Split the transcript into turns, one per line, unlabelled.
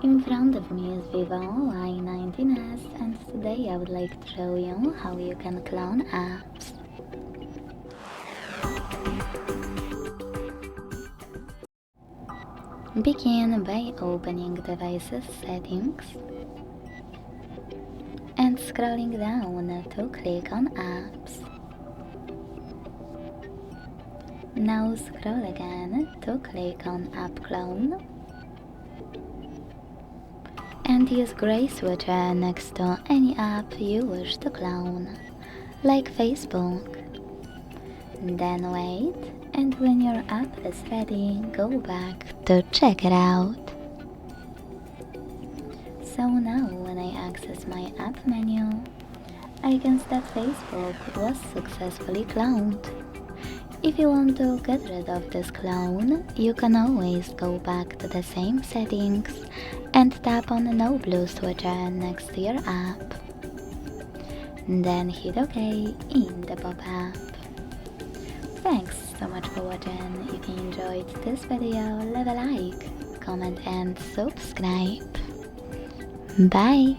In front of me is VIVO Y19s, and today I would like to show you how you can clone apps. Begin by opening Devices Settings and scrolling down to click on Apps. Now scroll again to click on App Clone and use gray switcher next to any app you wish to clone, like Facebook. Then wait, and when your app is ready, go back to check it out. So now when I access my app menu, I can see that Facebook was successfully cloned. If you want to get rid of this clone, you can always go back to the same settings and tap on the no blue switcher next to your app. Then hit OK in the pop-up. Thanks so much for watching. If you enjoyed this video, leave a like, comment and subscribe. Bye!